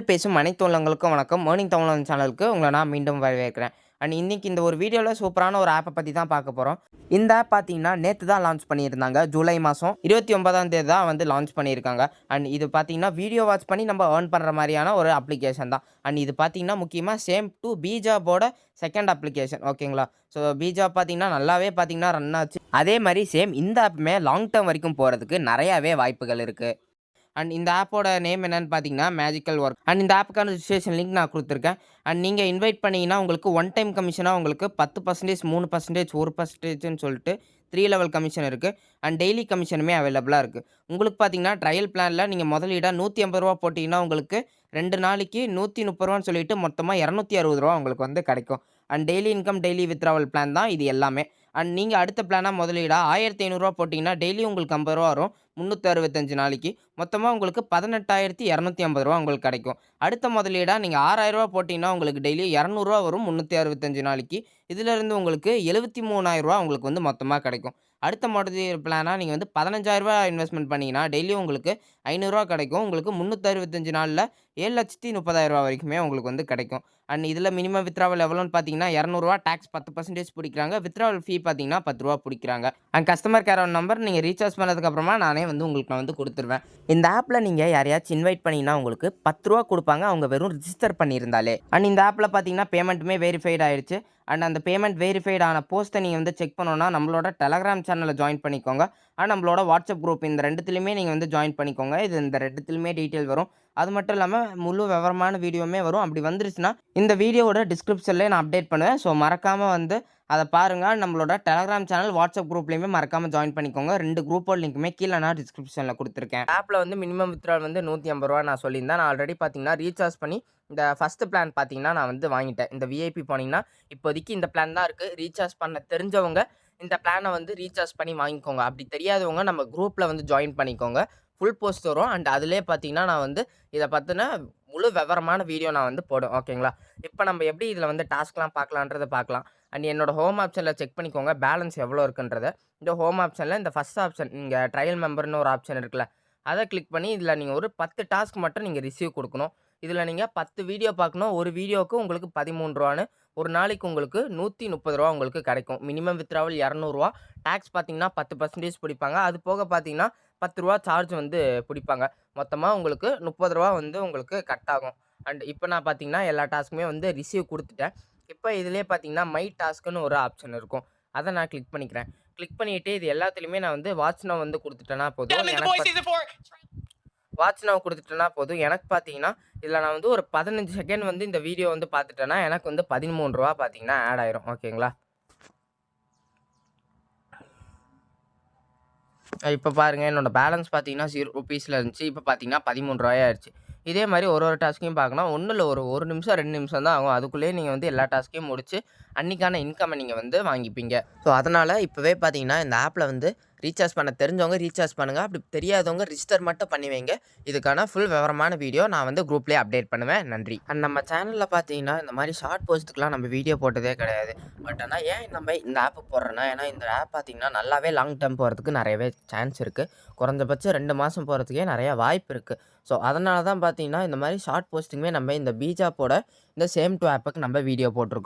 பேசும் அனைத்து உள்ளவங்களுக்கும் வணக்கம். மார்னிங் தமிழன் சேனலுக்கு உங்கள நான் மீண்டும் வரவேற்கிறேன். அண்ட் இன்னைக்கு இந்த ஒரு வீடியோல சூப்பரான ஒரு ஆப்ப பத்தி தான் பார்க்க போறோம். இந்த ஆப் பார்த்தீங்கன்னா, நேத்து தான் லான்ச் பண்ணியிருந்தாங்க. ஜூலை மாசம் 29ஆம் தேதி தான் வந்து லான்ச் பண்ணியிருக்காங்க. அண்ட் இது பார்த்தீங்கன்னா, வீடியோ வாட்ச் பண்ணி நம்ம ஏர்ன் பண்ற மாரியான ஒரு அப்ளிகேஷன் தான். அண்ட் இது பார்த்தீங்கன்னா, முக்கியமா சேம் டூ பீஜாப்போட செகண்ட் அப்ளிகேஷன் ஓகேங்களா? ஸோ பீஜாப் பார்த்தீங்கன்னா, நல்லாவே பார்த்தீங்கன்னா ரன் ஆச்சு. அதே மாரி சேம் இந்த ஆப்புமே லாங் டர்ம் வரைக்கும் போறதுக்கு நெறையாவே வாய்ப்புகள் இருக்கு. அண்ட் இந்த ஆப்போட நேம் என்னன்னு பார்த்தீங்கன்னா, மேஜிக்கல் ஒர்க். அண்ட் இந்த ஆப்புக்கான ரிஜிஸ்ட்ரேஷன் லிங்க் நான் குடுத்துருக்கேன். அண்ட் நீங்க இன்வைட் பண்ணீங்கன்னா, உங்களுக்கு ஒன் டைம் கமிஷனா உங்களுக்கு 10%, 3%, 1%ன்னு சொல்லிட்டு 3 லெவல் கமிஷன் இருக்கு. அண்ட் டெய்லி கமிஷனுமே அவைலபிளா இருக்கு. உங்களுக்கு பார்த்தீங்கன்னா, ட்ரையல் பிளான்ல நீங்க முதலீடா ரூ. 150 போட்டீங்கன்னா, உங்களுக்கு 2 நாளைக்கு ரூ. 130ன்னு சொல்லிட்டு மொத்தமா ரூ. 260 உங்களுக்கு வந்து கிடைக்கும். And daily income, daily withdrawal plan தான் இது எல்லாமே. அண்ட் நீங்க அடுத்த பிளானா முதலீடா ரூ. 1500 போட்டீங்கன்னா, டெய்லி உங்களுக்கு ரூ. 50 வரும். 365 நாளைக்கு. மொத்தமா உங்களுக்கு ரூ. 18,250 உங்களுக்கு கிடைக்கும். அடுத்த முதலீடா நீங்க ரூ. 6,000 போட்டீங்கன்னா, உங்களுக்கு டெய்லி ரூ. 200 வரும் 365 நாளைக்கு. இதிலிருந்து உங்களுக்கு ரூ. 73,000 உங்களுக்கு வந்து மொத்தமா கிடைக்கும். அடுத்த முதலீடு பிளானா நீங்க வந்து ரூ. 15,000 இன்வெஸ்ட்மென்ட் பண்ணீங்கன்னா, டெய்லி உங்களுக்கு ரூ. 500 கிடைக்கும். உங்களுக்கு 365 நாள்ல ரூ. 7,30,000 வரைக்குமே உங்களுக்கு வந்து கிடைக்கும். அண்ட் இதில மினிமம் வித்ட்ராவல் எவ்வளோன்னு பார்த்தீங்கன்னா, ரூ. 200 டாக்ஸ் 10% புடிக்கிறாங்க. வித்ட்ராவல் ஃபீ பார்த்தீங்கன்னா, ரூ. 10 புடிக்கிறாங்க. அண்ட் கஸ்டமர் கேர் நம்பர் நீங்க ரீசார்ஜ் பண்ணதுக்கு அப்புறமா நானே வந்து உங்களுக்கு நான் வந்து குடுத்துருவேன். இந்த ஆப்ல நீங்க யாரையாச்சும் இன்வைட் பண்ணீங்கன்னா, உங்களுக்கு ரூ. 10 குடுப்பாங்க. அவங்க வெறும் ரிஜிஸ்டர் பண்ணியிருந்தாலே. அண்ட் இந்த ஆப்ல பார்த்தீங்கன்னா, பேமெண்ட்டுமே வெரிஃபைட் ஆயிருச்சு. அண்ட் அந்த பேமெண்ட் வெரிஃபைட் ஆன போஸ்ட்ட நீங்க வந்து செக் பண்ணணும்னா, நம்மளோட டெலகிராம் சேனல்ல ஜாயின் பண்ணிக்கோங்க. அண்ட் நம்மளோட வாட்ஸ்அப் குரூப் இந்த 2த்துலயுமே நீங்க வந்து ஜாயின் பண்ணிக்கோங்க. இது இந்த 2த்துலயுமே டீட்டெயில் வரும். அது மட்டும் இல்லாம முழு விவரமான வீடியோவுமே வரும். அப்படி வந்துருச்சுன்னா, இந்த வீடியோவோட டிஸ்கிரிப்ஷன்லயே நான் அப்டேட் பண்ணுவேன். ஸோ மறக்காம வந்து அத பாருங்க. நம்மளோட டெலகிராம் சேனல், வாட்ஸ்அப் குரூப்லயுமே மறக்காம ஜாயின் பண்ணிக்கோங்க. 2 குரூப்போட லிங்க்குமே கீழ நான் டிஸ்கிரிப்ஷன்ல குடுத்துருக்கேன். ஆப்ல வந்து மினிமம் வித்ட்ராவல் வந்து ரூ. 150 நான் சொல்லியிருந்தேன். நான் ஆல்ரெடி பார்த்தீங்கன்னா, ரீசார்ஜ் பண்ணி இந்த ஃபர்ஸ்ட் பிளான் பார்த்தீங்கன்னா, நான் வந்து வாங்கிட்டேன். இந்த விஐபி போனீங்கன்னா, இப்போதைக்கு இந்த பிளான் தான் இருக்கு. ரீசார்ஜ் பண்ண தெரிஞ்சவங்க இந்த பிளான வந்து ரீசார்ஜ் பண்ணி வாங்கிக்கோங்க. அப்படி தெரியாதவங்க நம்ம குரூப்ல வந்து ஜாயின் பண்ணிக்கோங்க. ஃபுல் போஸ்ட் வரும். அண்ட் அதிலேயே பார்த்தீங்கன்னா, நான் வந்து இத பத்தின முழு விவரமான வீடியோ நான் வந்து போடுவேன். ஓகேங்களா? இப்ப நம்ம எப்படி இதில வந்து டாஸ்க்லாம் பார்க்கலான்றத பார்க்கலாம். அண்ட் என்னோட ஹோம் ஆப்ஷன்ல செக் பண்ணிக்கோங்க. பேலன்ஸ் எவ்வளோ இருக்குன்றத. இந்த ஹோம் ஆப்ஷன்ல இந்த ஃபர்ஸ்ட் ஆப்ஷன் இங்க ட்ரையல் மெம்பர்ன்னு ஒரு ஆப்ஷன் இருக்குல்ல. அத கிளிக் பண்ணி இதில நீங்க ஒரு 10 டாஸ்க் மட்டும் நீங்க ரிசீவ் குடுக்கணும். இதில நீங்க 10 வீடியோ பார்க்கணும். ஒரு வீடியோவுக்கு உங்களுக்கு ரூ. 13ன்னு ஒரு நாளைக்கு உங்களுக்கு ரூ. 130 உங்களுக்கு கிடைக்கும். மினிமம் வித்ட்ராவல் ரூ. 200 டாக்ஸ் பார்த்தீங்கன்னா 10% பிடிப்பாங்க. அது போக பார்த்தீங்கன்னா ரூ. 10 சார்ஜ் வந்து பிடிப்பாங்க. மொத்தமா உங்களுக்கு ரூ. 30 வந்து உங்களுக்கு கட் ஆகும். அண்ட் இப்ப நான் பார்த்தீங்கன்னா, எல்லா டாஸ்க்குமே வந்து ரிசீவ் குடுத்துட்டேன். இப்ப இதிலேயே பார்த்தீங்கன்னா, மை டாஸ்க்ன்னு ஒரு ஆப்ஷன் இருக்கும். அத நான் கிளிக் பண்ணிக்கிறேன். கிளிக் பண்ணிட்டு இது எல்லாத்துலயுமே நான் வந்து வாட்ச் நவ் வந்து குடுத்துட்டேன்னா போதும். வாட்ச் நவ் குடுத்துட்டேன்னா போதும். எனக்கு பார்த்தீங்கன்னா, இதில நான் வந்து ஒரு 15 செகண்ட் வந்து இந்த வீடியோ வந்து பார்த்துட்டேன்னா, எனக்கு வந்து ரூ. 13 பார்த்தீங்கன்னா ஆட் ஆயிரும். ஓகேங்களா? இப்ப பாருங்க என்னோட பேலன்ஸ் பார்த்தீங்கன்னா, ₹0 இருந்துச்சு. இப்ப பார்த்தீங்கன்னா ரூ. 13 ஆயிருச்சு. இதே மாரி ஒரு ஒரு டாஸ்க்கையும் பார்க்கணும். ஒண்ணும் இல்ல ஒரு 1 நிமிஷம், 2 நிமிஷம் தான் ஆகும். அதுக்குள்ளேயே நீங்க வந்து எல்லா டாஸ்க்கையும் முடிச்சு, அன்னைக்கான இன்கம்ம நீங்க வந்து வாங்கிப்பீங்க. ஸோ, அதனால இப்பவே பார்த்தீங்கன்னா, இந்த ஆப்ல வந்து ரீசார்ஜ் பண்ண தெரிஞ்சவங்க ரீசார்ஜ் பண்ணுங்க. அப்படி தெரியாதவங்க ரிஜிஸ்டர் மட்டும் பண்ணி வைங்க. இதுக்கான ஃபுல் விவரமான வீடியோ நான் வந்து குரூப்லயே அப்டேட் பண்ணுவேன். நன்றி. அண்ட் நம்ம சேனல்ல பார்த்தீங்கன்னா, இந்த மாரி ஷார்ட் போஸ்ட்டுக்குலாம் நம்ம வீடியோ போட்டதே கிடையாது. பட் ஆனா ஏன் நம்ம இந்த ஆப்புக்கு போடுறோம்னா, ஏன்னா இந்த ஆப் பார்த்தீங்கன்னா, நல்லாவே லாங் டர்ம் போறதுக்கு நெறையவே சான்ஸ் இருக்கு. குறைஞ்சபட்சம் 2 மாசம் போறதுக்கே நெறைய வாய்ப்பு இருக்கு. ஸோ, அதனால தான் பார்த்தீங்கன்னா, இந்த மாரி ஷார்ட் போஸ்ட்டுக்குமே நம்ம இந்த பீஜாப்போட இந்த சேம் டூ ஆப்புக்கு நம்ம வீடியோ போட்டுருக்கோம்.